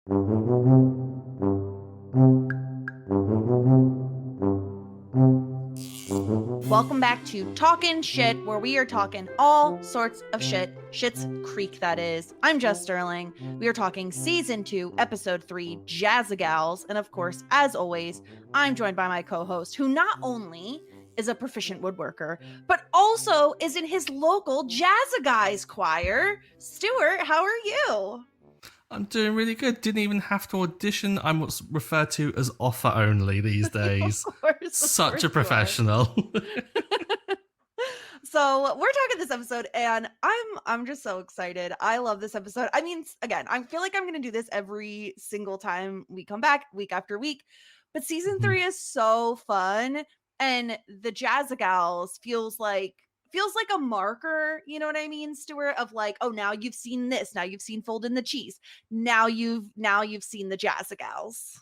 Welcome back to Talkin' Shit, where we are talking all sorts of shit. Schitt's Creek, that is. I'm Jess Sterling. We are talking Season 2, Episode 3, Jazzagals. And of course, as always, I'm joined by my co-host, who not only is a proficient woodworker, but also is in his local Jazzagals choir. Stuart, how are you? I'm doing really good. Didn't even have to audition. I'm what's referred to as offer only these days. Such a professional. So we're talking this episode, and I'm just so excited. I love this episode. I mean, again, I feel like I'm going to do this every single time we come back, week after week. But season 3 is so fun, and the Jazzagals feels like a marker, you know what I mean, Stuart, of like, oh, now you've seen this, now you've seen Fold in the Cheese, now you've seen the Jazzagals.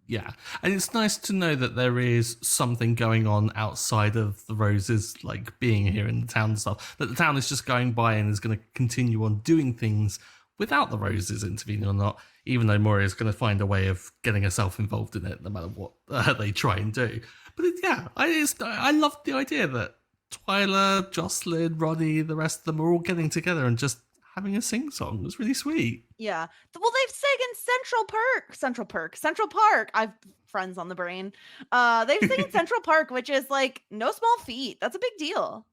Yeah, and it's nice to know that there is something going on outside of the Roses, like being here in the town and stuff, that the town is just going by and is going to continue on doing things without the Roses intervening or not, even though Moira is going to find a way of getting herself involved in it, no matter what they try and do. But I love the idea that Twyla, Jocelyn, Ronnie, the rest of them are all getting together and just having a sing-song. It was really sweet. Yeah. Well, they've sang in Central Park. I've friends on the brain. They've sang in Central Park, which is like no small feat. That's a big deal.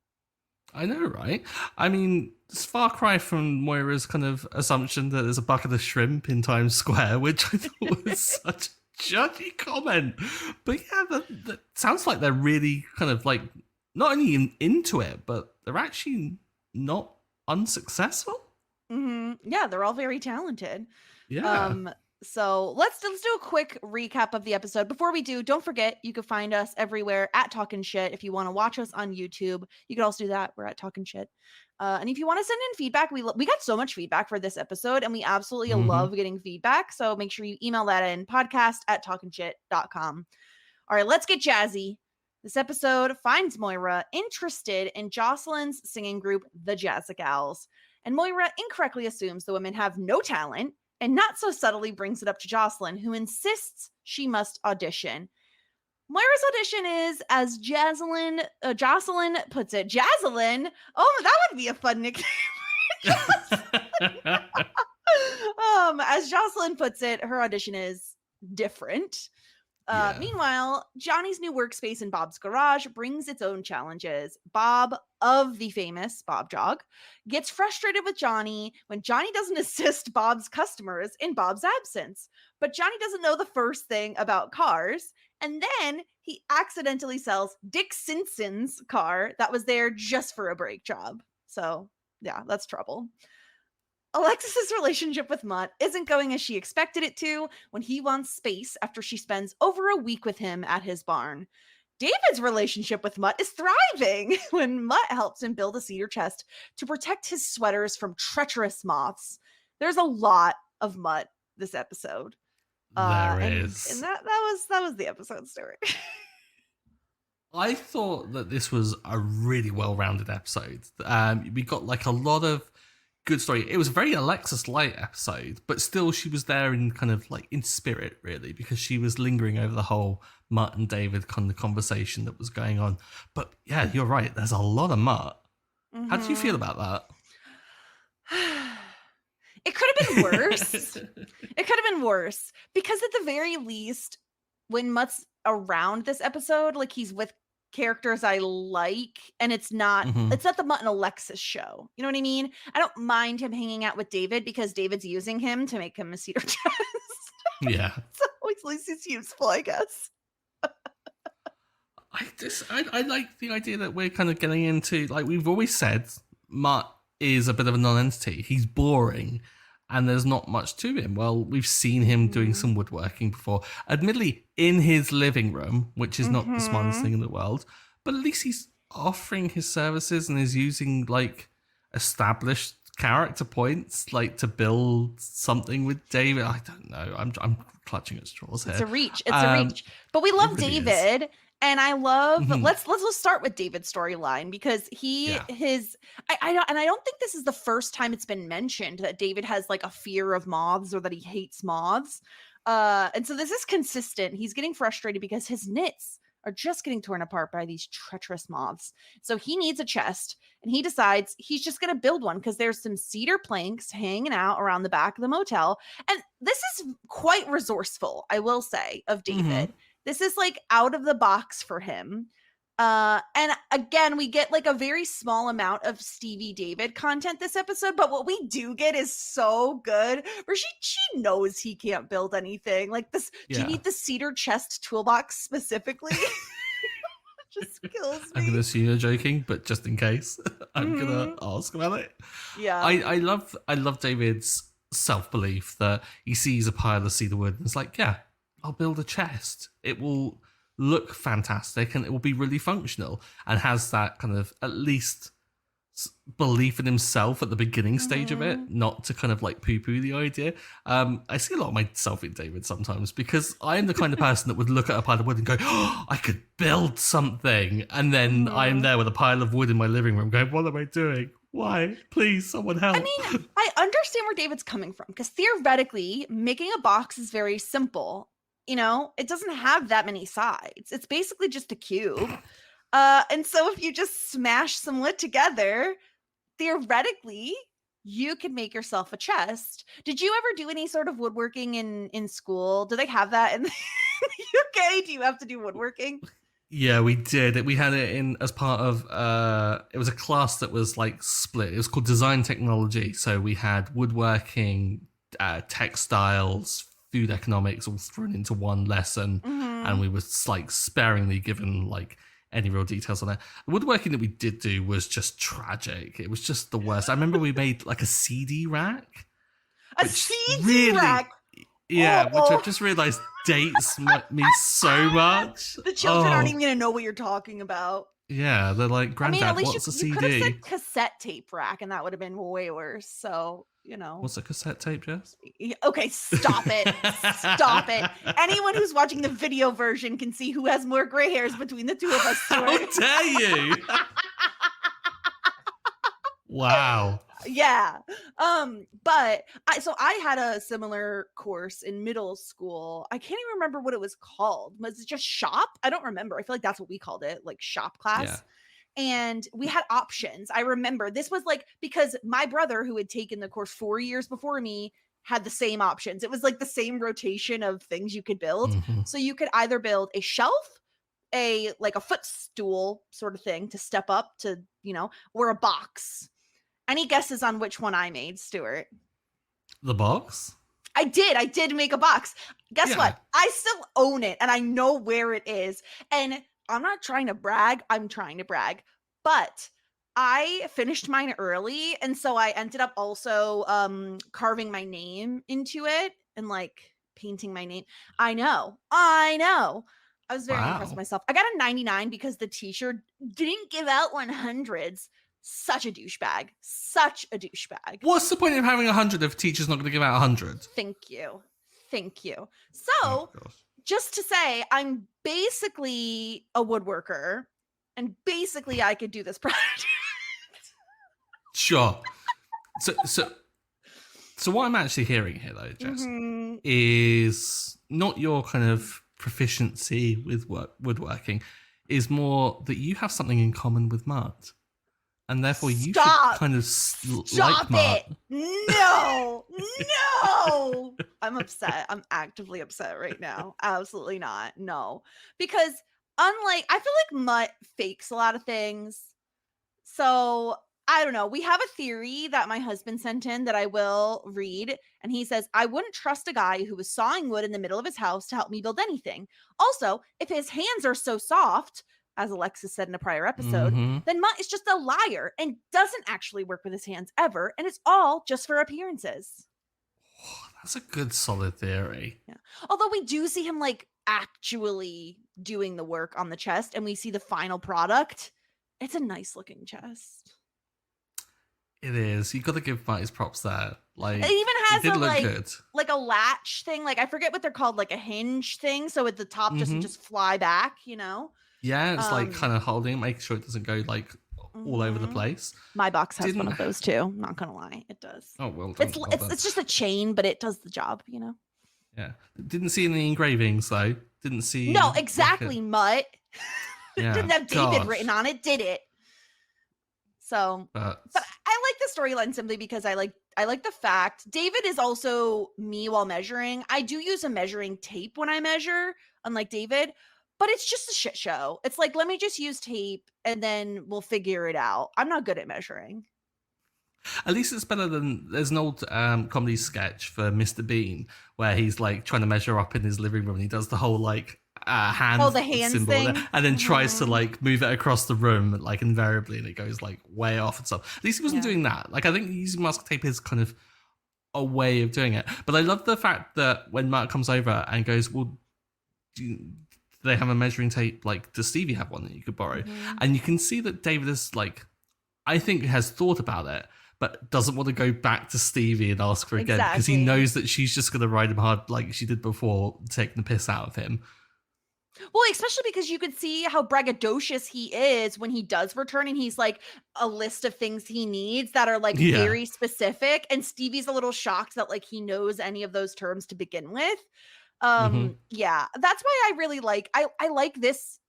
I know, right? I mean, it's far cry from Moira's kind of assumption that there's a bucket of shrimp in Times Square, which I thought was such a judgy comment. But yeah, that sounds like they're really kind of like not only into it, but they're actually not unsuccessful. Mm-hmm. Yeah, they're all very talented. Yeah. So let's do a quick recap of the episode. Before we do, don't forget you can find us everywhere at Talkin' Shit. If you want to watch us on YouTube, you can also do that. We're at Talkin' Shit. And if you want to send in feedback, we got so much feedback for this episode, and we absolutely love getting feedback. So make sure you email that in, podcast@talkinshit.com. All right, let's get jazzy. This episode finds Moira interested in Jocelyn's singing group, the Jazzagals. And Moira incorrectly assumes the women have no talent, and not so subtly brings it up to Jocelyn, who insists she must audition. Moira's audition is, as Jocelyn puts it, Jazzlyn. Oh, that would be a fun nickname. As Jocelyn puts it, her audition is different. Meanwhile, Johnny's new workspace in Bob's garage brings its own challenges. Bob, of the famous Bob Jog, gets frustrated with Johnny when Johnny doesn't assist Bob's customers in Bob's absence. But Johnny doesn't know the first thing about cars, and then he accidentally sells Dick Simpson's car that was there just for a brake job. So, yeah, that's trouble. Alexis's relationship with Mutt isn't going as she expected it to when he wants space after she spends over a week with him at his barn. David's relationship with Mutt is thriving when Mutt helps him build a cedar chest to protect his sweaters from treacherous moths. There's a lot of Mutt this episode. There is. And that was the episode story. I thought that this was a really well-rounded episode. We got like a lot of good story. It was a very Alexis light episode, but still she was there in kind of like in spirit, really, because she was lingering over the whole Mutt and David kind of conversation that was going on. But yeah, you're right. There's a lot of Mutt. Mm-hmm. How do you feel about that? It could have been worse. It could have been worse because at the very least, when Mutt's around this episode, like he's with characters I like, and it's not the Mutt and Alexis show. You know what I mean? I don't mind him hanging out with David because David's using him to make him a cedar chest. Yeah. So at least he's useful, I guess. I like the idea that we're kind of getting into, like we've always said, Mutt is a bit of a non-entity. He's boring and there's not much to him. Well, we've seen him doing some woodworking before, admittedly in his living room, which is not the smartest thing in the world, but at least he's offering his services and is using like established character points, like to build something with David. I don't know. I'm clutching at straws here. It's a reach. But we love David. And I love Mhm. let's start with David's storyline because Yeah. I don't think this is the first time it's been mentioned that David has like a fear of moths or that he hates moths. And so this is consistent. He's getting frustrated because his knits are just getting torn apart by these treacherous moths. So he needs a chest and he decides he's just going to build one because there's some cedar planks hanging out around the back of the motel. And this is quite resourceful, I will say, of Mhm. David. This is like out of the box for him. And again, we get like a very small amount of Stevie David content this episode, but what we do get is so good. Where she knows he can't build anything. Like this, do you Yeah. need the cedar chest toolbox specifically? Just kills I'm gonna me. assume you're joking, but just in case, I'm gonna Mhm. ask about it. Yeah. I love David's self-belief that he sees a pile of cedar wood and it's like, yeah, I'll build a chest. It will look fantastic and it will be really functional, and has that kind of at least belief in himself at the beginning stage of it, Mhm. not to kind of like poo-poo the idea. I see a lot of myself in David sometimes because I am the kind of person that would look at a pile of wood and go, oh, I could build something. And then I am Mhm. there with a pile of wood in my living room going, what am I doing? Why? Please, someone I help. mean, I understand where David's coming from because theoretically, making a box is very simple. You know, it doesn't have that many sides. It's basically just a cube. And so if you just smash some wood together, theoretically, you could make yourself a chest. Did you ever do any sort of woodworking in school? Do they have that in the UK? Do you have to do woodworking? Yeah, we did. We had it in as part of it was a class that was like split. It was called design technology. So we had woodworking, textiles, food economics all thrown into one lesson, and Mhm. we were like sparingly given like any real details on it. The woodworking that we did do was just tragic. It was just the worst. I remember we made like a CD rack, A which CD really, rack. yeah, which I've Oh. just realized dates me so much. The children aren't Oh, even gonna know what you're talking about. yeah, they're like, I mean, at Granddad, least what's a you could have said CD? cassette tape rack, and that would have been way worse. So, you know. What's a cassette tape, Jess? Okay, stop it. Stop it. Anyone who's watching the video version can see who has more gray hairs between the two of us, How Stuart. dare you? Wow. Yeah. But I had a similar course in middle school. I can't even remember what it was called. Was it just shop? I don't remember. I feel like that's what we called it, like shop Yeah. class. And we had options. I remember this was like because my brother, who had taken the course 4 years before me, had the same options. It was like the same rotation of things you could build. Hmm. So you could either build a shelf, a like a footstool sort of thing to step up to, or a box. Any guesses on which one I made, Stuart? The box? I did make a box. Guess Yeah. what? I still own it and I know where it is. And I'm not trying to brag. I'm trying to brag. But I finished mine early. And so I ended up also carving my name into it and like painting my name. I know. I was very impressed with Wow. myself. I got a 99 because the teacher didn't give out 100s. Such a douchebag. Such a douchebag. What's the point of having 100 if a teacher's not going to give out 100? Thank you. Thank you. Oh, So, gosh. just to say, I'm basically a woodworker, and basically I could do this project. Sure. So what I'm actually hearing here, though, Jess, Mhm. is not your kind of proficiency with woodworking, is more that you have something in common with Mart. And therefore, you should Stop. kind of Stop like Mart. it. No. No. I'm upset. I'm actively upset right now. Absolutely not. No. Because unlike, I feel like Mutt fakes a lot of things. So I don't know. We have a theory that my husband sent in that I will read. And he says, I wouldn't trust a guy who was sawing wood in the middle of his house to help me build anything. Also, if his hands are so soft, as Alexis said in a prior episode, Hmm. then Mutt is just a liar and doesn't actually work with his hands ever. And it's all just for appearances. That's a good, solid theory. Yeah. Although we do see him like actually doing the work on the chest and we see the final product. It's a nice looking chest. It is. You got to give Mart his props there. Like, It even has did a look good. like a latch thing. Like I forget what they're called, like a hinge thing. So at the top doesn't Mhm. just fly back, you know? Yeah, it's like Um, kind of holding, making sure it doesn't go like all over the mhm. place. My box has one Didn't. of those too. Not gonna lie, it does. Oh, well It's done, well it's done. it's just a chain, but it does the job, you know. Yeah, didn't see any engravings though. Didn't No, see like a exactly, Mutt. It yeah. didn't have David written Gosh, on it, did it? So, but but I like the storyline simply because I like the fact David is also me while measuring. I do use a measuring tape when I measure, unlike David, but it's just a shit show. It's like, let me just use tape and then we'll figure it out. I'm not good at measuring. at least it's better than there's an old comedy sketch for Mr. Bean where he's like trying to measure up in his living room and he does the whole like Oh, hand the hands symbol there, thing. and then tries to Mhm. like move it across the room like invariably and it goes like way off and stuff. At least he wasn't Yeah. doing that. Like I think using mask tape is kind of a way of doing it. But I love the fact that when Mark comes over and goes, well, do they have a measuring tape? Like, does Stevie have one that you could borrow? Mhm. And you can see that David is like, I think has thought about it, but doesn't want to go back to Stevie and ask for again because he Exactly. knows that she's just going to ride him hard like she did before, taking the piss out of him. Well, especially because you could see how braggadocious he is when he does return and he's like a list of things he needs that are like Yeah. very specific. And Stevie's a little shocked that like he knows any of those terms to begin with. Hmm. Yeah, that's why I really like I like this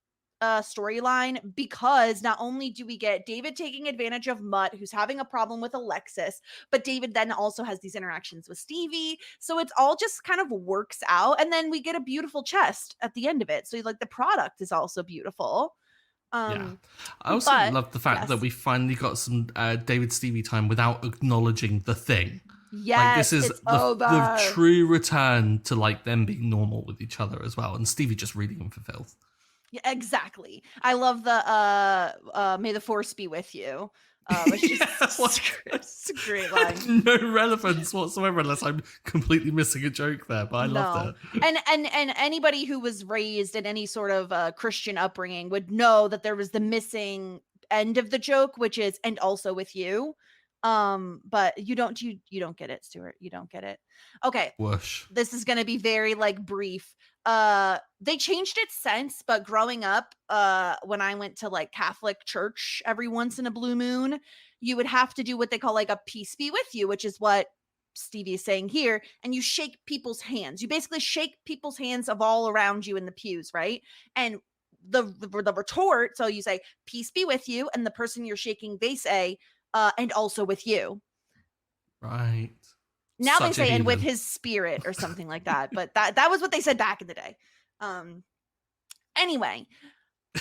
storyline because not only do we get David taking advantage of Mutt, who's having a problem with Alexis, but David then also has these interactions with Stevie. So it's all just kind of works out. And then we get a beautiful chest at the end of it. So like the product is also beautiful. Yeah. Um, I also but love the fact that yes. we finally got some David Stevie time without acknowledging the thing. Like this Yes, is it's the over. true return to like them being normal with each other as well, and Stevie just reading him for filth. Yeah, exactly. I love the may the force be with you. It's just Yeah, what? it's a great Had line. no relevance whatsoever unless I'm completely missing a joke there, but I loved No. it. And anybody who was raised in any sort of Christian upbringing would know that there was the missing end of the joke, which is and also with you. But you don't get it, Stuart. You don't get it. Okay. Whoosh. This is going to be very like brief. They changed it since, but growing up, when I went to like Catholic church every once in a blue moon, you would have to do what they call like a peace be with you, which is what Stevie is saying here, and you shake people's hands. You basically shake people's hands of all around you in the pews, right? And the retort, so you say peace be with you, and the person you're shaking, they say, and also with you. Right. Now they Such a say and with heathen. his spirit or something like that, but that was what they said back in the day. Um anyway,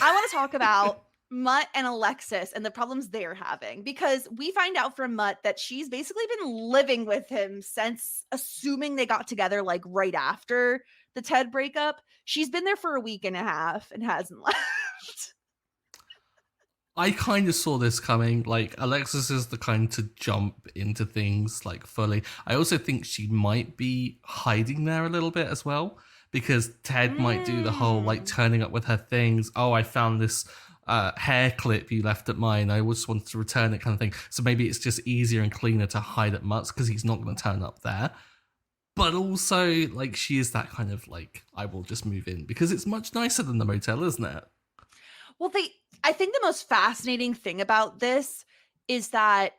I want to talk about Mutt and Alexis and the problems they're having because we find out from Mutt that she's basically been living with him since assuming they got together like right after the Ted breakup. She's been there for a week and a half and hasn't left. I kind of saw this coming. Like, Alexis is the kind to jump into things like fully. I also think she might be hiding there a little bit as well because Ted might do the whole like Mm. turning up with her things. Oh, I found this hair clip you left at mine. I just wanted to return it, kind of thing. So maybe it's just easier and cleaner to hide at Mutt's because he's not going to turn up there. But also, like, she is that kind of like, I will just move in because it's much nicer than the motel, isn't it? Well, I think the most fascinating thing about this is that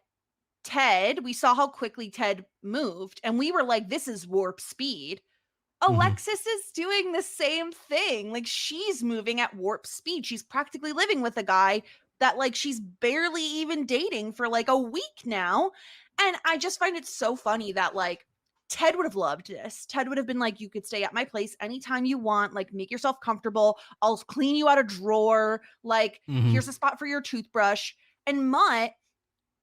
Ted, we saw how quickly Ted moved, and we were like, this is warp speed. Mm-hmm. Alexis is doing the same thing. Like, she's moving at warp speed. She's practically living with a guy that, like, she's barely even dating for like a week now. And I just find it so funny that, like, Ted would have loved this. Ted would have been like, you could stay at my place anytime you want. Like, make yourself comfortable. I'll clean you out a drawer. Like, Mm-hmm. here's a spot for your toothbrush. And Mutt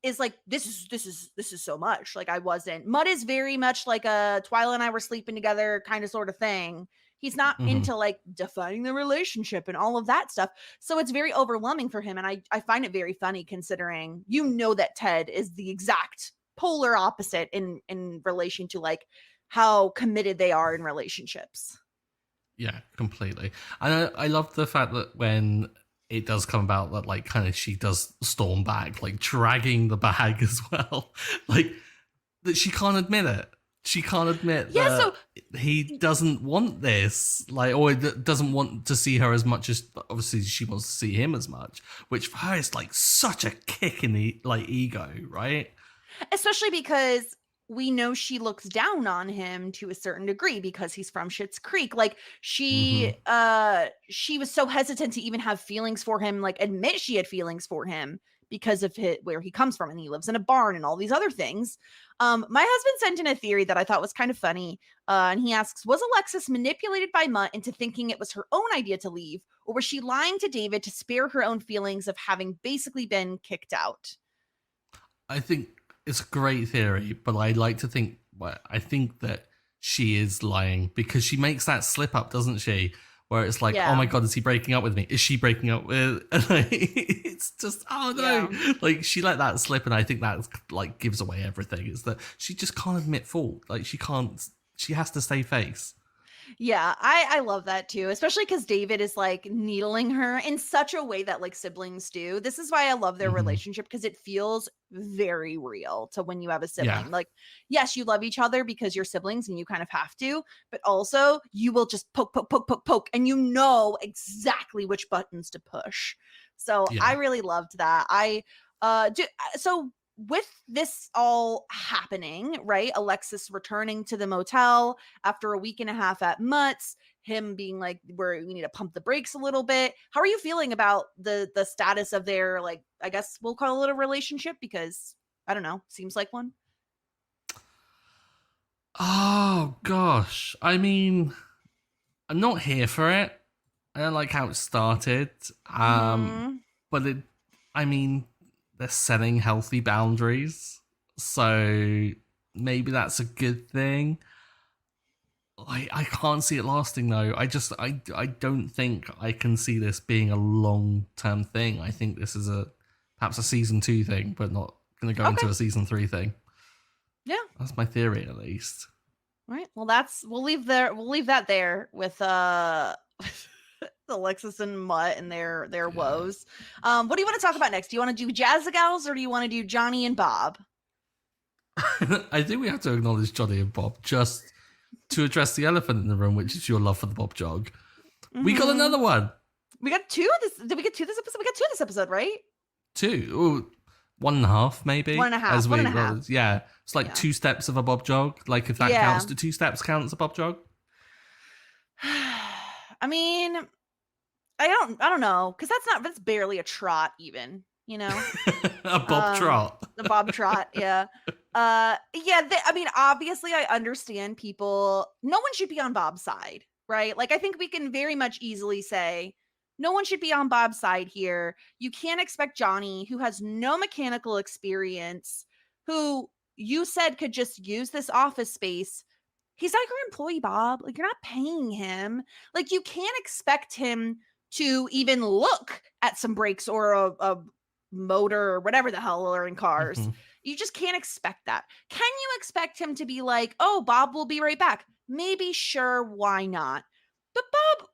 is like, this is so much. Like, I wasn't. Mutt is very much like a Twyla and I were sleeping together kind of sort of thing. He's not Mm-hmm. into like defining the relationship and all of that stuff. So it's very overwhelming for him. And I find it very funny considering that Ted is the exact polar opposite in relation to like how committed they are in relationships. Yeah, completely. And I love the fact that when it does come about that, like, kind of she does storm back, like, dragging the bag as well. Like, that she can't admit it. she can't admit Yeah, so that he doesn't want this, like, or doesn't want to see her as much as obviously she wants to see him as much, which for her is like such a kick in the like ego, right? especially because we know she looks down on him to a certain degree because he's from Schitt's Creek. Like she was so hesitant to even have feelings for him, like admit she had feelings for him because of where he comes from, and he lives in a barn and all these other things. My husband sent in a theory that I thought was kind of funny, and he asks, was Alexis manipulated by Mutt into thinking it was her own idea to leave, or was she lying to David to spare her own feelings of having basically been kicked out? I think it's a great theory, but I like to think, well, I think that she is lying because she makes that slip up, doesn't she? Where it's like, oh my God, is he breaking up with me? Is she breaking up with? And like, it's just, oh no. Yeah. Like she let that slip, and I think that like gives away everything. Is that she just can't admit fault. Like she has to stay face. Yeah, I love that too, especially because David is like needling her in such a way that like siblings do. This is why I love their relationship, because it feels very real to when you have a sibling. Like, yes, you love each other because you're siblings and you kind of have to, but also you will just poke, and you know exactly which buttons to push. So I really loved that. So with this all happening, right? Alexis returning to the motel after a week and a half at Mutt's, him being like, we need to pump the brakes a little bit. How are you feeling about the status of their, like, I guess we'll call it a relationship, because I don't know, seems like one. Oh gosh. I mean, I'm not here for it. I don't like how it started. But I mean, they're setting healthy boundaries, so maybe that's a good thing. I can't see it lasting though. I don't think I can see this being a long-term thing. I think this is perhaps a season 2 thing, but not going to go into a season 3 thing. Yeah, that's my theory at least. All right. Well, we'll leave that there with Alexis and Mutt and their woes. What do you want to talk about next? Do you want to do Jazzagals, or do you want to do Johnny and Bob? I think we have to acknowledge Johnny and Bob just to address the elephant in the room, which is your love for the Bob jog. We got another one. We got 2 did we get 2 this episode? We got 2 this episode, right? 2. Ooh, 1.5 maybe. 1.5. 1.5. Yeah. It's like 2 steps of a Bob jog. Like if that counts, to 2 steps counts a Bob jog. I mean, I don't know, because that's barely a trot even, you know. A Bob trot. A Bob trot, yeah. I mean, obviously I understand people, no one should be on Bob's side, right? Like I think we can very much easily say no one should be on Bob's side here. You can't expect Johnny, who has no mechanical experience, who you said could just use this office space. He's not your employee, Bob. Like, you're not paying him. Like, you can't expect him to even look at some brakes or a motor or whatever the hell are in cars. You just can't expect that. Can you expect him to be like, oh, Bob will be right back? Maybe, sure, why not? But Bob,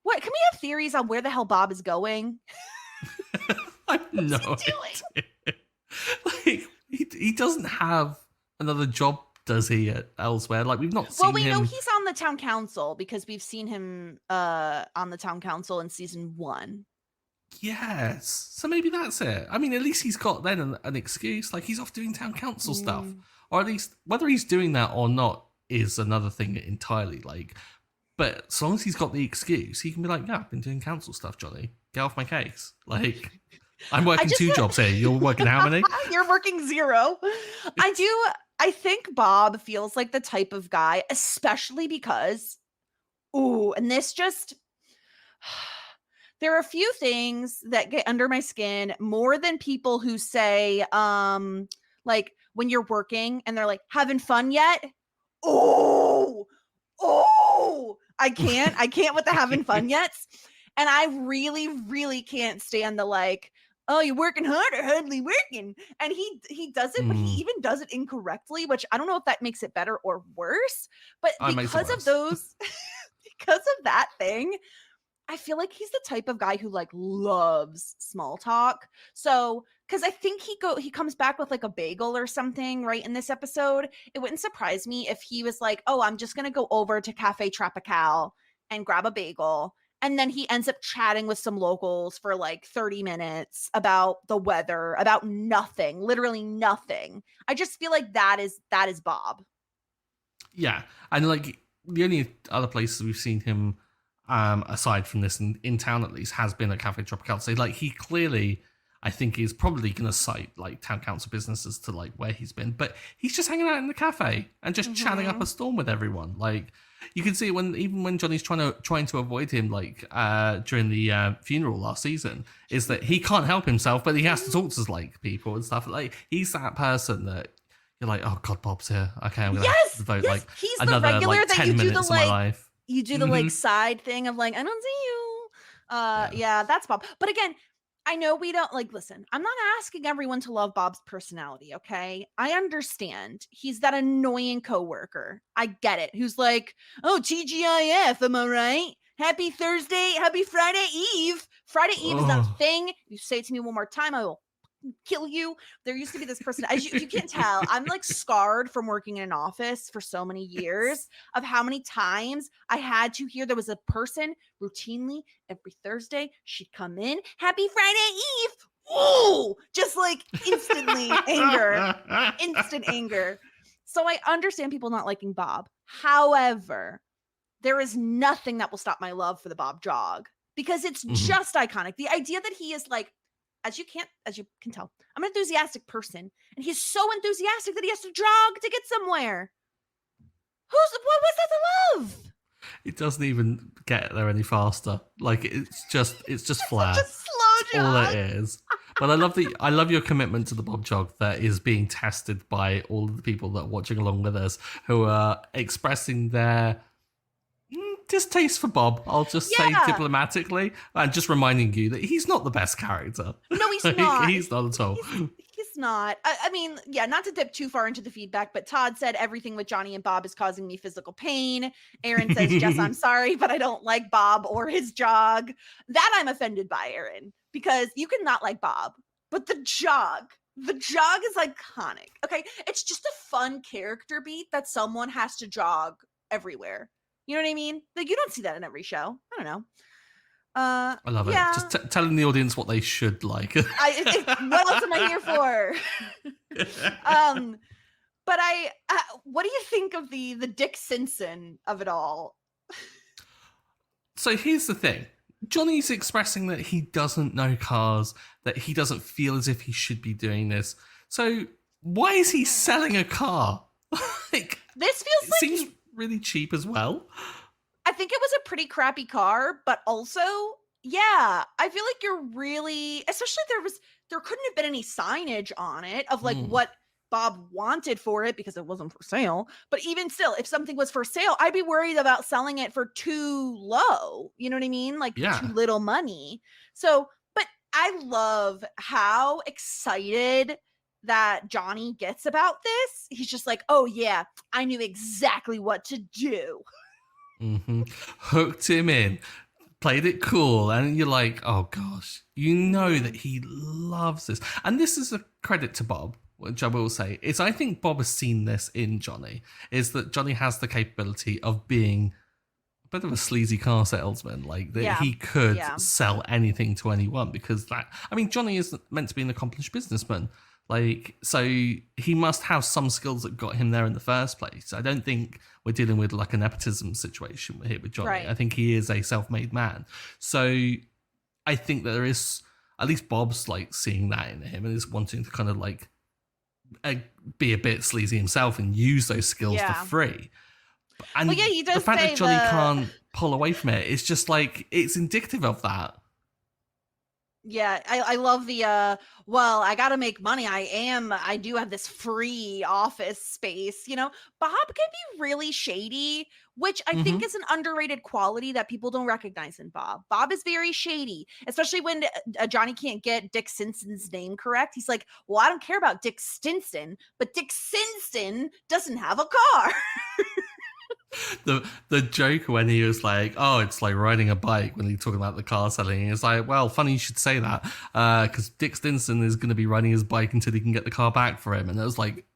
what? Can we have theories on where the hell Bob is going? I have no idea. Like, he doesn't have another job, does he, elsewhere? Like, we've not seen him. Well, we know he's on the town council because we've seen him on the town council in season 1. Yes. So maybe that's it. I mean, at least he's got then an excuse. Like, he's off doing town council stuff. Or at least, whether he's doing that or not is another thing entirely. Like, but as long as he's got the excuse, he can be like, yeah, I've been doing council stuff, Johnny. Get off my case. Like, I'm working 2 jobs here. You're working how many? You're working 0. I think Bob feels like the type of guy, especially because, and this just, there are a few things that get under my skin more than people who say, like when you're working and they're like, having fun yet? I can't with the having fun yet. And I really, really can't stand the like, oh, you're working hard or hardly working. And he does it, but he even does it incorrectly, which I don't know if that makes it better or worse. But because of that thing, I feel like he's the type of guy who like loves small talk. So, because I think he comes back with like a bagel or something, right, in this episode. It wouldn't surprise me if he was like, "Oh, I'm just gonna go over to Cafe Tropical and grab a bagel." And then he ends up chatting with some locals for like 30 minutes about the weather, about nothing, literally nothing. I just feel like that is Bob. Yeah, and like the only other places we've seen him, aside from this in town at least, has been at Cafe Tropical. So like he clearly, I think, is probably going to cite like town council businesses to like where he's been, but he's just hanging out in the cafe and just chatting up a storm with everyone. Like you can see even when Johnny's trying to avoid him, like during the funeral last season, is that he can't help himself, but he has to talk to like people and stuff. Like he's that person that you're like, oh God, Bob's here. Okay, I'm gonna have to devote like he's the another regular like that 10 you do minutes the of my like life. you do the like side thing of like, I don't see you. Yeah, that's Bob. But again, I know we don't like listen, I'm not asking everyone to love Bob's personality, okay? I understand. He's that annoying coworker. I get it. Who's like, oh, TGIF, am I right? Happy Thursday, happy Friday Eve. Friday Eve is not a thing. You say it to me one more time, I will kill you. There used to be this person, as you can't tell, I'm like scarred from working in an office for so many years of how many times I had to hear there was a person routinely every Thursday. She'd come in, happy Friday Eve. Ooh, just like instantly instant anger. So I understand people not liking Bob. However, there is nothing that will stop my love for the Bob jog because it's just iconic. The idea that he is like, as you can tell, I'm an enthusiastic person, and he's so enthusiastic that he has to jog to get somewhere. What was that to love? It doesn't even get there any faster. Like it's just flat. Such a slow all jog. it is. But I love your commitment to the Bob jog that is being tested by all of the people that are watching along with us who are expressing their distaste for Bob. I'll just say diplomatically, and just reminding you that he's not the best character. No, he's not. He's not at all. He's not. I mean, yeah, not to dip too far into the feedback, but Todd said everything with Johnny and Bob is causing me physical pain. Aaron says, Jess, I'm sorry, but I don't like Bob or his jog. That I'm offended by, Aaron, because you can not like Bob, but the jog is iconic. Okay, it's just a fun character beat that someone has to jog everywhere. You know what I mean? Like you don't see that in every show. I don't know. I love it. Just telling the audience what they should like. What else am I here for? But what do you think of the Dick Simpson of it all? So here's the thing. Johnny's expressing that he doesn't know cars, that he doesn't feel as if he should be doing this. So why is he selling a car? Like, this feels like seems really cheap as well. I think it was a pretty crappy car, but also, yeah, I feel like you're really, especially there couldn't have been any signage on it of like what Bob wanted for it because it wasn't for sale. But even still, if something was for sale, I'd be worried about selling it for too low. You know what I mean? Like too little money. So, but I love how excited that Johnny gets about this. He's just like, oh yeah, I knew exactly what to do. Hooked him in, played it cool, and you're like, oh gosh, you know that he loves this. And this is a credit to Bob, which I will say, is I think Bob has seen this in Johnny, is that Johnny has the capability of being a bit of a sleazy car salesman, like that he could sell anything to anyone because Johnny is meant to be an accomplished businessman. Like, so he must have some skills that got him there in the first place. I don't think we're dealing with like a nepotism situation here with Johnny. Right. I think he is a self-made man. So I think that there is, at least Bob's like seeing that in him and is wanting to kind of like be a bit sleazy himself and use those skills for free. And he does the fact that Johnny can't pull away from it, it's just like, it's indicative of that. Yeah, I love the I gotta make money. I do have this free office space, you know. Bob can be really shady, which I think is an underrated quality that people don't recognize in Bob. Bob is very shady, especially when Johnny can't get Dick Stinson's name correct. He's like, well, I don't care about Dick Stinson, but Dick Stinson doesn't have a car. the joke when he was like, "Oh, it's like riding a bike," when he's talking about the car selling, it's like, well, funny you should say that, because Dick Stinson is going to be riding his bike until he can get the car back for him, and it was like,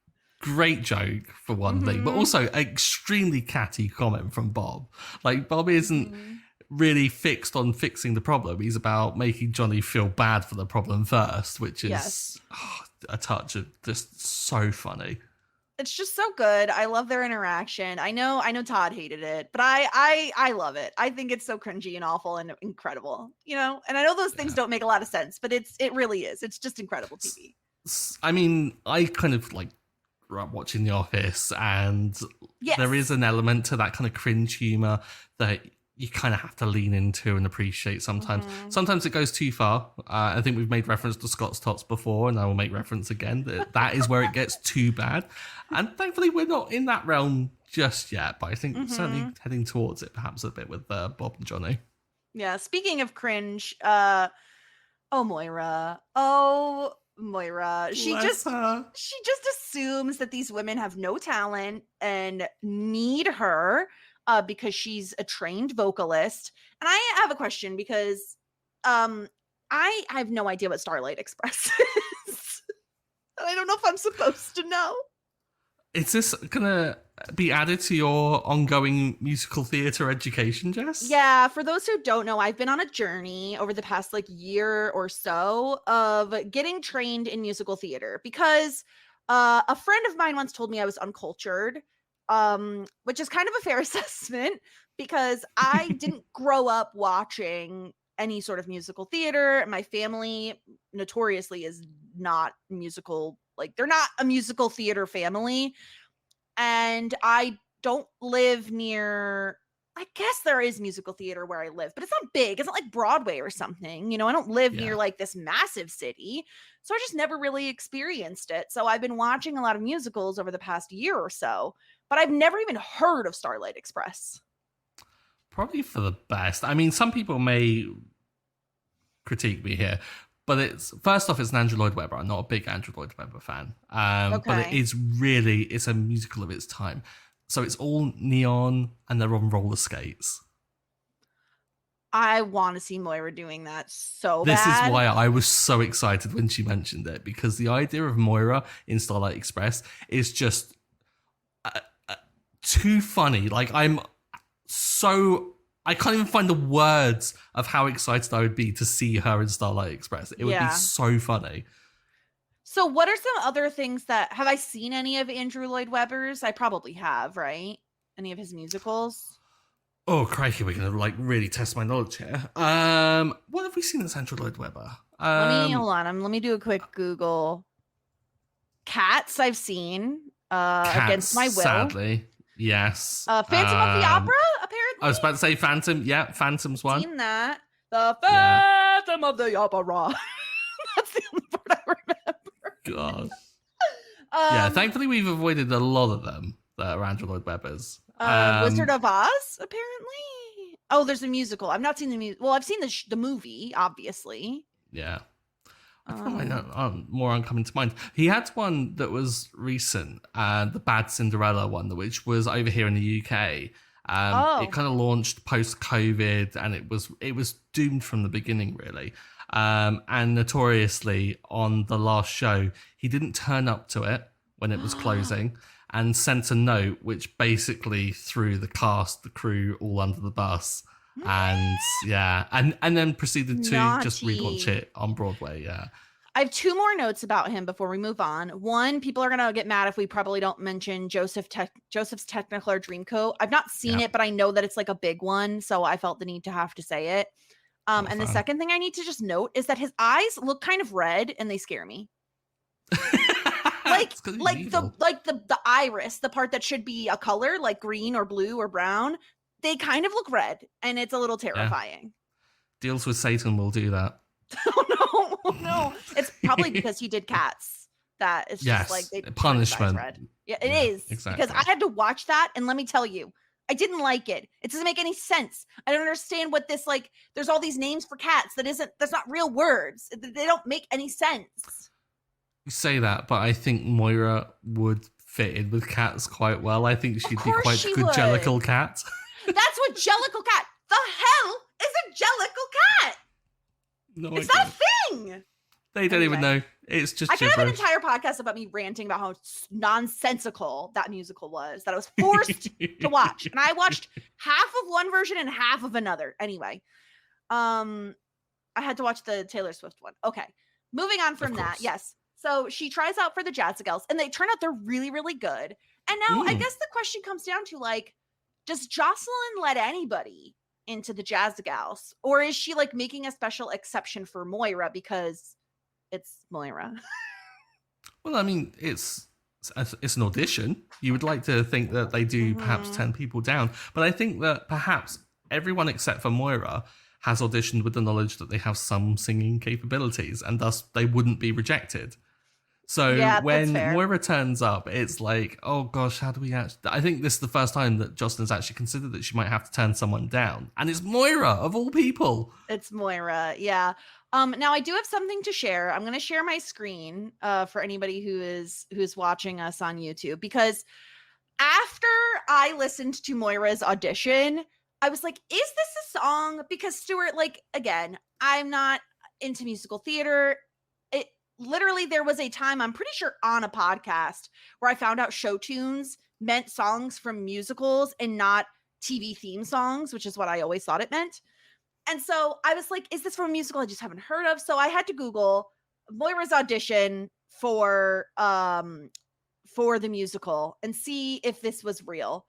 great joke for one thing, but also extremely catty comment from Bob. Like, Bob isn't really fixed on fixing the problem; he's about making Johnny feel bad for the problem first, which is a touch of just so funny. It's just so good. I love their interaction. I know Todd hated it, but I love it. I think it's so cringy and awful and incredible, you know? And I know those things don't make a lot of sense, but it really is. It's just incredible TV. I mean, I kind of like grew up watching The Office, and there is an element to that kind of cringe humor that you kind of have to lean into and appreciate sometimes. Sometimes it goes too far. I think we've made reference to Scott's Tots before, and I will make reference again. That is where it gets too bad. And thankfully, we're not in that realm just yet, but I think certainly heading towards it perhaps a bit with Bob and Johnny. Yeah, speaking of cringe, Moira. Oh, Moira. She just assumes that these women have no talent and need her. Because she's a trained vocalist. And I have a question because I have no idea what Starlight Express is. And I don't know if I'm supposed to know. Is this going to be added to your ongoing musical theatre education, Jess? Yeah, for those who don't know, I've been on a journey over the past year or so of getting trained in musical theater because a friend of mine once told me I was uncultured. Which is kind of a fair assessment because I didn't grow up watching any sort of musical theater. My family notoriously is not musical, they're not a musical theater family. And I don't live near, I guess there is musical theater where I live, but it's not big. It's not like Broadway or something. You know, I don't live near this massive city. So I just never really experienced it. So I've been watching a lot of musicals over the past year or so, but I've never even heard of Starlight Express. Probably for the best. I mean, some people may critique me here, but it's first off, it's an Andrew Lloyd Webber. I'm not a big Andrew Lloyd Webber fan, but it's a musical of its time. So it's all neon and they're on roller skates. I want to see Moira doing that so bad. This is why I was so excited when she mentioned it, because the idea of Moira in Starlight Express is just too funny. I can't even find the words of how excited I would be to see her in Starlight Express. It would be so funny. So what are some other things have I seen any of Andrew Lloyd Webber's? I probably have, right? Any of his musicals? Oh, crikey, we're going to really test my knowledge here. What have we seen that's Andrew Lloyd Webber? Hold on. Let me do a quick Google. Cats I've seen. Cats, Against My Will. Sadly. Yes. Phantom of the Opera, apparently. I was about to say Phantom. Yeah, Phantom's one. Seen that. The Phantom of the Opera. That's the only part I remember. God. Yeah, thankfully we've avoided a lot of them that are Andrew Lloyd Webber's. Wizard of Oz, apparently. Oh, there's a musical. I've not seen the music. Well, I've seen the movie, obviously. Yeah. I thought more on coming to mind. He had one that was recent, the Bad Cinderella one, which was over here in the UK. It kind of launched post-COVID, and it was doomed from the beginning, really. And notoriously, on the last show, he didn't turn up to it when it was closing, and sent a note which basically threw the cast, the crew, all under the bus. And and then proceeded to just relaunch it on Broadway. Yeah. I have two more notes about him before we move on. One, people are gonna get mad if we probably don't mention Joseph's Technicolor Dreamcoat. I've not seen it, but I know that it's a big one, so I felt the need to have to say it. And the second thing I need to just note is that his eyes look kind of red and they scare me. the iris, the part that should be a color like green or blue or brown, they kind of look red, and it's a little terrifying. Yeah. Deals with Satan will do that. Oh no! It's probably because he did Cats. That it's just they punishment. Red. Yeah, it is exactly. Because I had to watch that, and let me tell you, I didn't like it. It doesn't make any sense. I don't understand what this There's all these names for cats that's not real words. They don't make any sense. You say that, but I think Moira would fit in with cats quite well. I think she'd be course quite she a good would. Jellicle cat. That's what Jellicle cat. The hell is a Jellicle cat? No It's idea. not a thing. They don't even know. It's just I could have an gibberish. entire podcast about me ranting about how nonsensical that musical was, that I was forced to watch. And I watched half of one version and half of another. Anyway, I had to watch the Taylor Swift one. Okay. Moving on from that. Yes. So she tries out for the Jazzagals and they turn out they're really, really good. And now I guess the question comes down to like, does Jocelyn let anybody into the Jazzagals? Or is she like making a special exception for Moira because it's Moira? Well, I mean, it's an audition. You would like to think that they do perhaps 10 people down. But I think that perhaps everyone except for Moira has auditioned with the knowledge that they have some singing capabilities and thus they wouldn't be rejected. So when Moira turns up, it's like, oh gosh, how do we actually... I think this is the first time that Jocelyn's actually considered that she might have to turn someone down. And it's Moira, of all people. It's Moira, yeah. Now I do have something to share. I'm going to share my screen for anybody who's watching us on YouTube, because after I listened to Moira's audition, I was like, is this a song? Because Stuart, like, again, I'm not into musical theater. Literally, there was a time, I'm pretty sure on a podcast, where I found out show tunes meant songs from musicals and not TV theme songs, which is what I always thought it meant. And so I was like, is this from a musical I just haven't heard of? So I had to Google Moira's audition for the musical and see if this was real.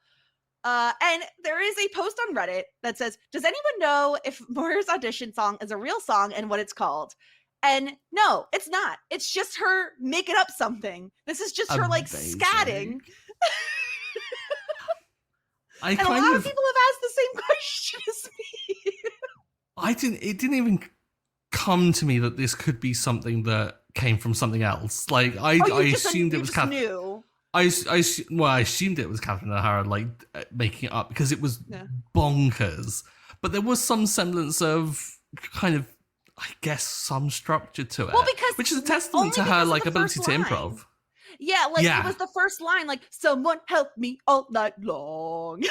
And there is a post on Reddit that says, does anyone know if Moira's audition song is a real song and what it's called? And no, it's not. It's just her making up something. This is just her like scatting. And a lot of people have asked the same question as me. It didn't even come to me that this could be something that came from something else. Like I assumed it was Catherine. I assumed it was Catherine O'Hara like making it up because it was bonkers. But there was some semblance of kind of, I guess, some structure to it. Well, because which is a testament to her like ability to improv. Yeah, like it was the first line, like, someone help me all night long.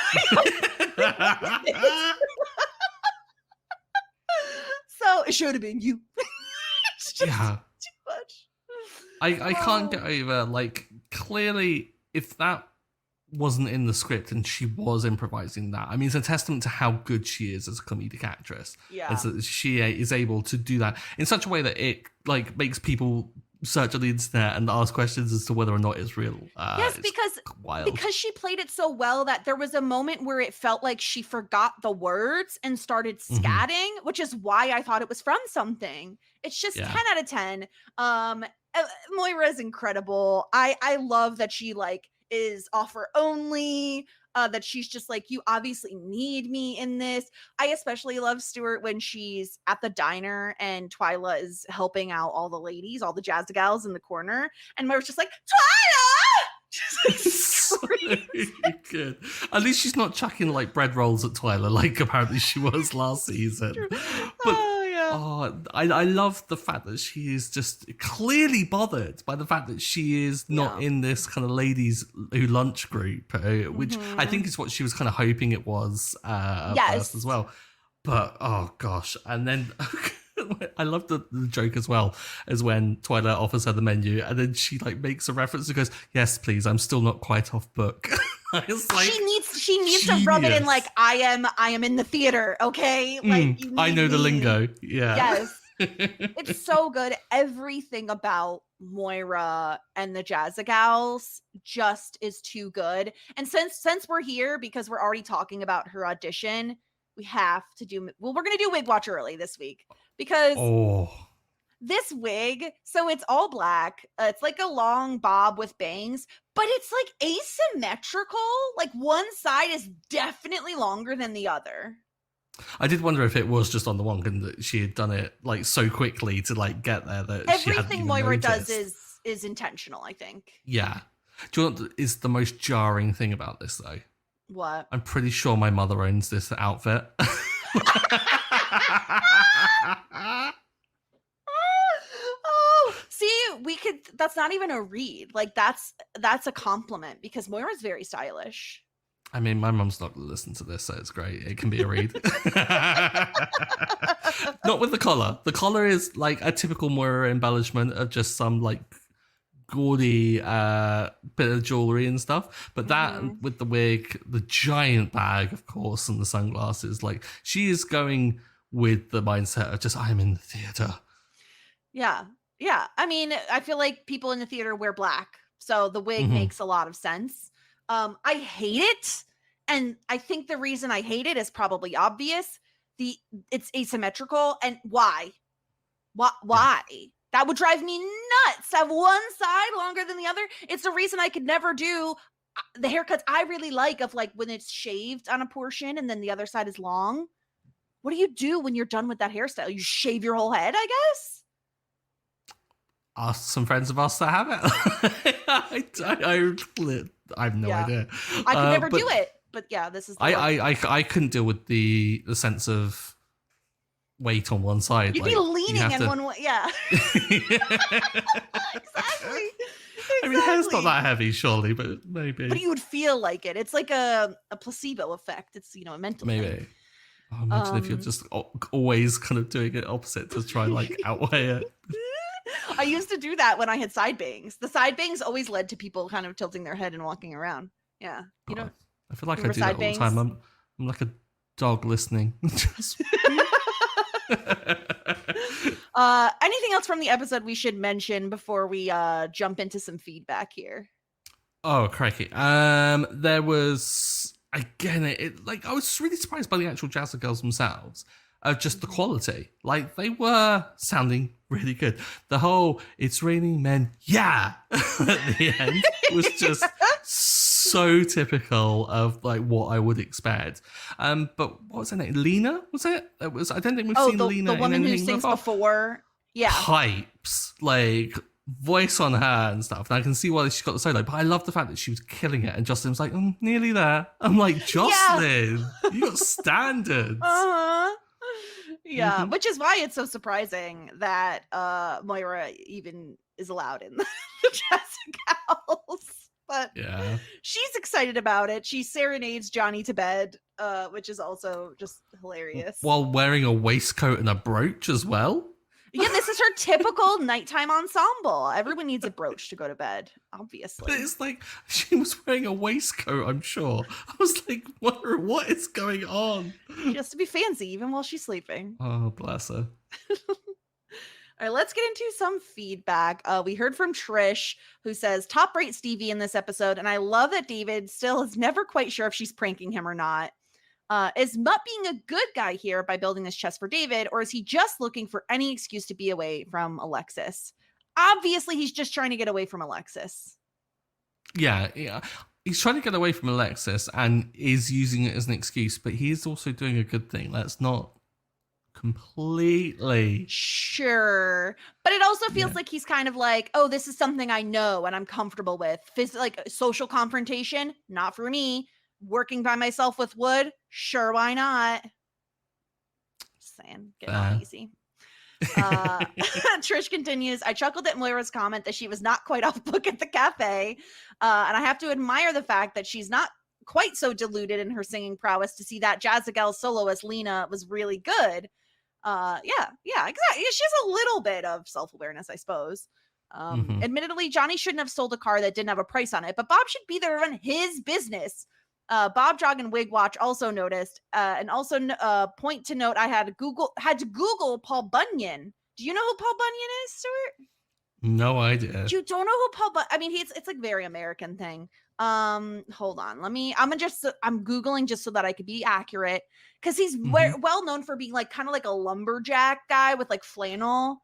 So it should have been you. It's just too much. I can't get over, like, clearly if that wasn't in the script and she was improvising that, I mean, it's a testament to how good she is as a comedic actress. Yeah. Is that she is able to do that in such a way that it like makes people search on the internet and ask questions as to whether or not it's real. Yes, because she played it so well that there was a moment where it felt like she forgot the words and started scatting, which is why I thought it was from something. It's just 10 out of 10. Moira is incredible. I love that she like is offer only, that she's just like, you obviously need me in this. I especially love Stuart when she's at the diner and Twyla is helping out all the ladies, all the Jazzagals in the corner, and Moira's just like, Twyla! So good. At least she's not chucking like bread rolls at Twyla like apparently she was last season. But I love the fact that she is just clearly bothered by the fact that she is not in this kind of ladies who lunch group, which I think is what she was kind of hoping it was at first as well. But oh gosh, and then I love the joke as well as when Twilight offers her the menu and then she like makes a reference and goes, "Yes, please, I'm still not quite off book." It's like, she needs to rub it in like, I am in the theater, okay? Like I know the lingo. Yeah. Yes. It's so good. Everything about Moira and the Jazzagals just is too good. And since we're here, because we're already talking about her audition, we have to do, we're going to do Wig Watch early this week because this wig, so it's all black. It's like a long bob with bangs, but it's like asymmetrical. Like one side is definitely longer than the other. I did wonder if it was just on the one and that she had done it like so quickly to like get there that everything Moira does is intentional, I think. Yeah. Do you know what is the most jarring thing about this though? What? I'm pretty sure my mother owns this outfit. See, we could, that's not even a read. Like that's a compliment because Moira's very stylish. I mean, my mum's not going to listen to this, so it's great. It can be a read. Not with the collar. The collar is like a typical Moira embellishment of just some like gaudy bit of jewelry and stuff. But that with the wig, the giant bag, of course, and the sunglasses, like she is going with the mindset of just, I'm in the theater. Yeah. Yeah. I mean, I feel like people in the theater wear black. So the wig makes a lot of sense. I hate it. And I think the reason I hate it is probably obvious. It's asymmetrical. And why? Why? Yeah. That would drive me nuts. Have one side longer than the other. It's the reason I could never do the haircuts I really like of like when it's shaved on a portion and then the other side is long. What do you do when you're done with that hairstyle? You shave your whole head, I guess? Ask some friends of us that have it. I have no idea. I could never do it, but yeah, this is. I couldn't deal with the sense of weight on one side. You'd be leaning in one way, yeah. Exactly. I mean, hair's not that heavy, surely, but maybe. But you would feel like it. It's like a placebo effect. It's a mental maybe. thing. Oh, imagine if you're just always kind of doing it opposite to try and like outweigh it. I used to do that when I had side bangs. The side bangs always led to people kind of tilting their head and walking around. Yeah. You know, I feel like I do that all the time. I'm like a dog listening. Anything else from the episode we should mention before we jump into some feedback here? Oh, crikey. There was, again, I was really surprised by the actual Jazzagals themselves. Just the quality. Like, they were sounding really good. The whole, it's raining men, yeah, at the end was just so typical of, like, what I would expect. But what was her name? Lena, was it? I don't think we've seen Lena the woman in anything who sings before. before. Yeah. Pipes, like, voice on her and stuff. And I can see why she's got the solo, but I love the fact that she was killing it. And Jocelyn was like, I'm nearly there. I'm like, Jocelyn, you got standards. Uh-huh. Yeah, which is why it's so surprising that Moira even is allowed in the Jazzagals. But yeah, she's excited about it. She serenades Johnny to bed, which is also just hilarious. While wearing a waistcoat and a brooch as well. Yeah, this is her typical nighttime ensemble. Everyone needs a brooch to go to bed, obviously. But it's like, she was wearing a waistcoat, I'm sure. I was like, what is going on? She has to be fancy even while she's sleeping. Oh, bless her. All right, let's get into some feedback. We heard from Trish, who says, top rate Stevie in this episode, and I love that David still is never quite sure if she's pranking him or not. Is Mutt being a good guy here by building this chest for David, or is he just looking for any excuse to be away from Alexis? Obviously, he's just trying to get away from Alexis. Yeah. He's trying to get away from Alexis and is using it as an excuse, but he's also doing a good thing. That's not completely sure, but it also feels like he's kind of like, oh, this is something I know and I'm comfortable with. Like social confrontation, not for me. Working by myself with wood, sure, why not? Just saying, getting all easy. Trish continues, I chuckled at Moira's comment that she was not quite off book at the cafe, and I have to admire the fact that she's not quite so deluded in her singing prowess to see that Jazzagals soloist Lena was really good. Yeah, exactly. She has a little bit of self-awareness, I suppose. Admittedly, Johnny shouldn't have sold a car that didn't have a price on it, but Bob should be there to run his business. Bob Jog and Wig Watch also noticed, and also point to note, I had to Google Paul Bunyan. Do you know who Paul Bunyan is, Stuart? No idea. You don't know who Paul Bunyan? I mean, it's like very American thing. Hold on, I'm Googling just so that I could be accurate, because he's well known for being like kind of like a lumberjack guy with like flannel.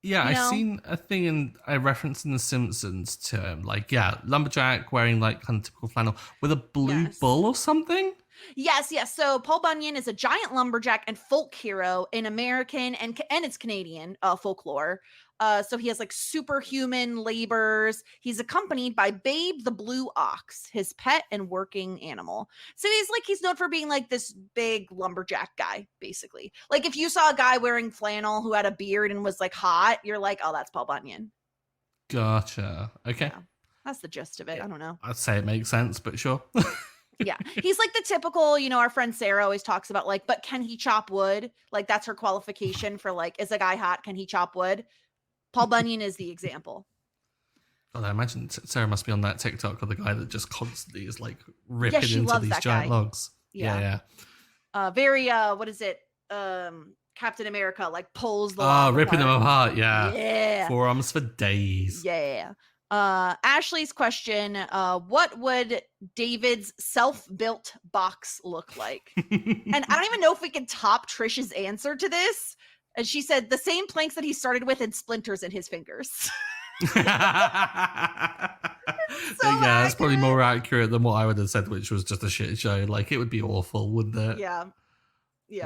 Yeah, I've seen a thing I referenced in The Simpsons to him. Like, yeah, lumberjack wearing like kind of typical flannel with a blue bull or something. Yes. So Paul Bunyan is a giant lumberjack and folk hero in American and it's Canadian folklore. So he has like superhuman labors. He's accompanied by Babe the Blue Ox, his pet and working animal. So he's known for being like this big lumberjack guy, basically. Like if you saw a guy wearing flannel who had a beard and was like hot, you're like, oh, that's Paul Bunyan. Gotcha. Okay. Yeah, that's the gist of it. I don't know. I'd say it makes sense, but sure. Yeah, he's like the typical, our friend Sarah always talks about, like, but can he chop wood? Like, that's her qualification for, like, is a guy hot? Can he chop wood? Paul Bunyan is the example. God, I imagine Sarah must be on that TikTok of the guy that just constantly is like Yeah, ripping she into loves these that giant guy. logs. Yeah. Very, what is it? Captain America, like, pulls the Ah, log ripping them apart. apart. Yeah. Yeah. Forearms for days. Yeah. Ashley's question, what would David's self-built box look like? And I don't even know if we can top Trish's answer to this. And she said the same planks that he started with and splinters in his fingers. Yeah, that's probably more accurate than what I would have said, which was just a shit show. Like, it would be awful, wouldn't it? Yeah.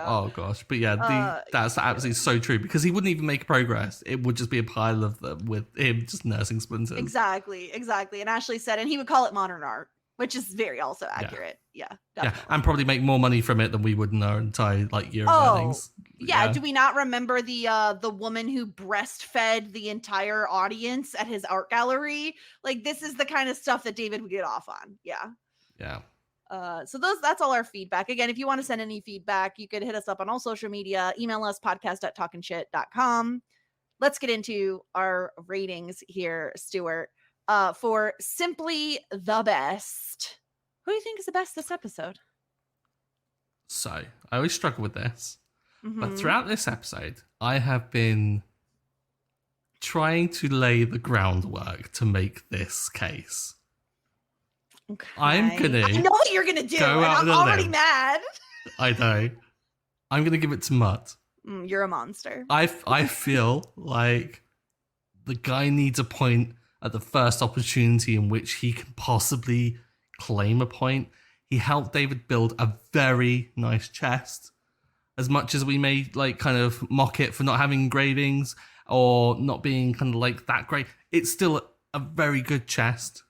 Oh gosh, but yeah, that's absolutely so true, because he wouldn't even make progress. It would just be a pile of them with him just nursing splinters. Exactly. And Ashley said, and he would call it modern art, which is very also accurate. Yeah, definitely. And probably make more money from it than we would in our entire year of earnings. Yeah. Do we not remember the woman who breastfed the entire audience at his art gallery? Like, this is the kind of stuff that David would get off on. Yeah. So that's all our feedback. Again, if you want to send any feedback, you could hit us up on all social media, email us podcast@talkingshit.com. Let's get into our ratings here, Stuart. For Simply the Best, who do you think is the best this episode? So I always struggle with this, but throughout this episode, I have been trying to lay the groundwork to make this case. Okay. I know what you're gonna do, and I'm already mad. I know. I'm gonna give it to Mutt. You're a monster. I feel like the guy needs a point at the first opportunity in which he can possibly claim a point. He helped David build a very nice chest. As much as we may kind of mock it for not having engravings or not being kind of like that great, it's still a very good chest.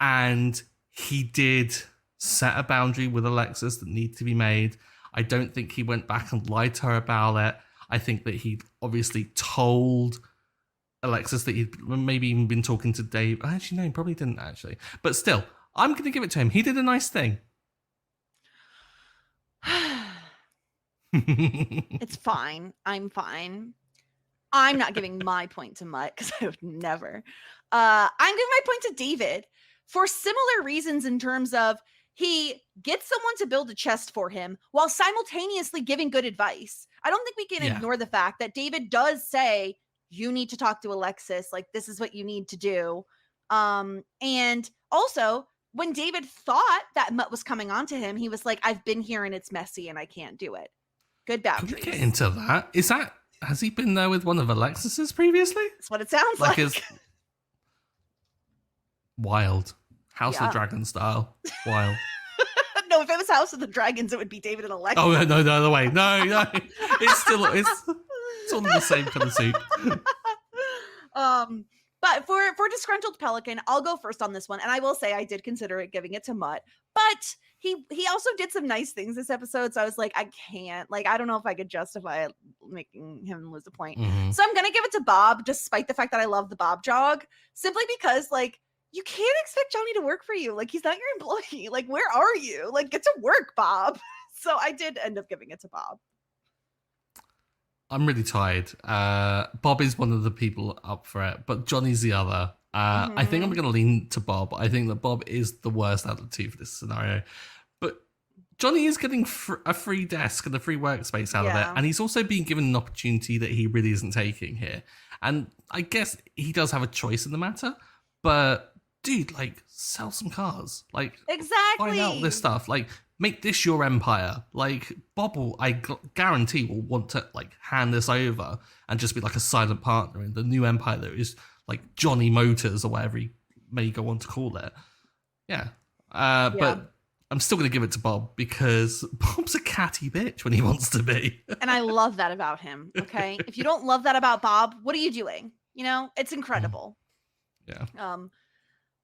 And he did set a boundary with Alexis that needed to be made. I don't think he went back and lied to her about it. I think that he obviously told Alexis that he'd maybe even been talking to Dave. Actually, no, he probably didn't actually. But still, I'm going to give it to him. He did a nice thing. It's fine. I'm fine. I'm not giving my point to Mutt because I would never. I'm giving my point to David for similar reasons, in terms of he gets someone to build a chest for him while simultaneously giving good advice. I don't think we can ignore the fact that David does say, you need to talk to Alexis. Like, this is what you need to do. And also, when David thought that Mutt was coming on to him, he was like, I've been here and it's messy and I can't do it. Good boundaries. Can we get into that? Has he been there with one of Alexis's previously? That's what it sounds like. It's wild. House of the Dragon style. Wild. No, if it was House of the Dragons, it would be David and Alexis. Oh, no, the other way. No. It's all in the same kind of soup. But for Disgruntled Pelican, I'll go first on this one. And I will say I did consider it giving it to Mutt. But he also did some nice things this episode. So I was like, I can't. Like, I don't know if I could justify making him lose a point. Mm-hmm. So I'm going to give it to Bob, despite the fact that I love the Bob jog. Simply because, like, you can't expect Johnny to work for you. Like, he's not your employee. Like, where are you? Like, get to work, Bob. So I did end up giving it to Bob. I'm really tired. Bob is one of the people up for it, but Johnny's the other. I think I'm going to lean to Bob. I think that Bob is the worst out of the two for this scenario. But Johnny is getting a free desk and a free workspace out of it. And he's also being given an opportunity that he really isn't taking here. And I guess he does have a choice in the matter. But, dude, like, sell some cars. Like, exactly. Find out this stuff. Like, make this your empire. Like, Bob will, I guarantee, will want to, like, hand this over and just be like a silent partner in the new empire that is like Johnny Motors or whatever he may go on to call it. But I'm still going to give it to Bob because Bob's a catty bitch when he wants to be. And I love that about him. Okay. If you don't love that about Bob, what are you doing? You know, it's incredible. Yeah.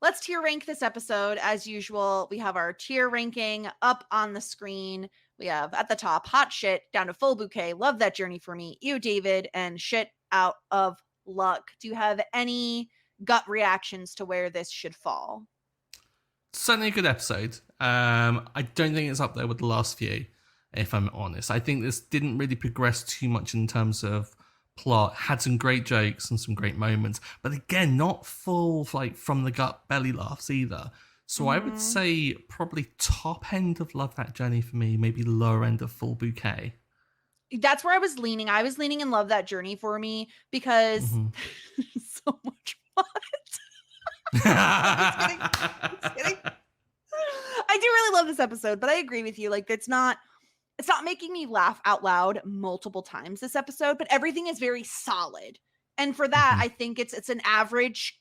Let's tier rank this episode. As usual, we have our tier ranking up on the screen. We have at the top, hot shit down to full bouquet. Love that journey for me. You, David, and shit out of luck, do you have any gut reactions to where this should fall? Certainly a good episode. I don't think it's up there with the last few, if I'm honest. I think this didn't really progress too much in terms of plot. Had some great jokes and some great moments, but again, not full like from the gut belly laughs either. So I would say probably top end of Love That Journey for me, maybe lower end of Full Bouquet. That's where I was leaning. I was leaning in Love That Journey for me because so much fun. Just kidding. Just kidding. I do really love this episode, but I agree with you. Like, it's not making me laugh out loud multiple times this episode, but everything is very solid. And for that, I think it's an average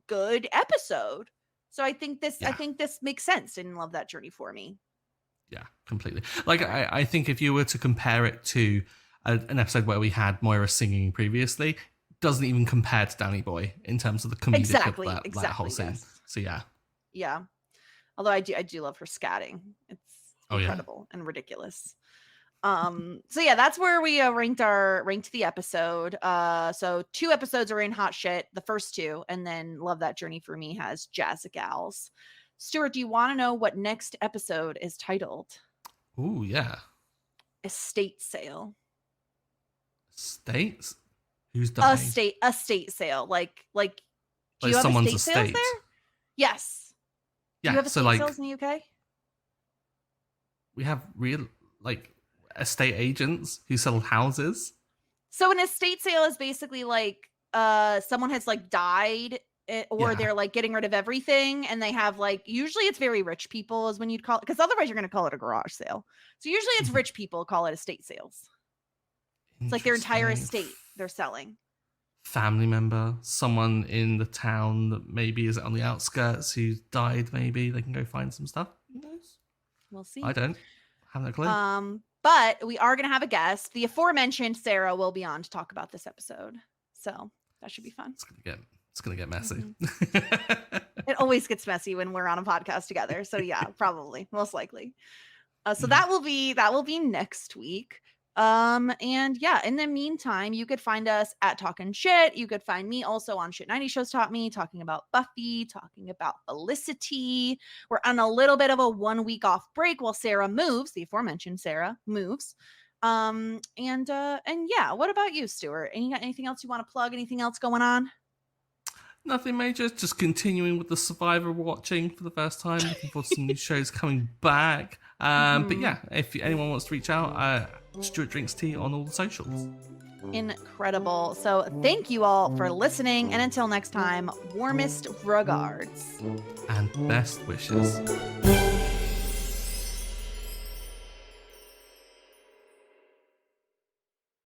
good episode. So I think this makes sense in Love That Journey for me. Yeah, completely. Like, I think if you were to compare it to an episode where we had Moira singing previously, doesn't even compare to Danny Boy in terms of the comedic of that whole scene. Yes. So yeah. Yeah. Although I do love her scatting. It's incredible and ridiculous. So yeah, that's where we ranked the episode. So 2 episodes are in Hot Shit, the first 2, and then Love That Journey for me has Jazzagals. Stuart, do you want to know what next episode is titled? Ooh, yeah. Estate Sale. States? Who's dying? Estate sale. Like do you have someone's estate sales there? Yes. Yeah. Do you have estate sales in the UK? We have real estate agents who sell houses. So an estate sale is basically like someone has died, or they're getting rid of everything, and they have usually it's very rich people is when you'd call it, because otherwise you're going to call it a garage sale. So usually it's rich people call it estate sales. It's like their entire estate they're selling. Family member, someone in the town that maybe is on the outskirts who died, maybe they can go find some stuff. Who knows? We'll see. I don't have no clue. But we are going to have a guest. The aforementioned Sarah will be on to talk about this episode. So that should be fun. It's gonna get messy. It always gets messy when we're on a podcast together. So yeah, probably, most likely. So that will be next week. And yeah, in the meantime, you could find us at Talkin' Shit. You could find me also on Shit 90 Shows Taught Me, talking about Buffy, talking about Felicity. We're on a little bit of a 1 week off break while Sarah moves, the aforementioned Sarah moves. And yeah, what about you, Stuart? Anything else you want to plug? Anything else going on? Nothing major, just continuing with the Survivor watching for the first time. Looking forward to some new shows coming back. But yeah, if anyone wants to reach out, Stuart Drinks Tea on all the socials. Incredible. So thank you all for listening. And until next time, warmest regards. And best wishes.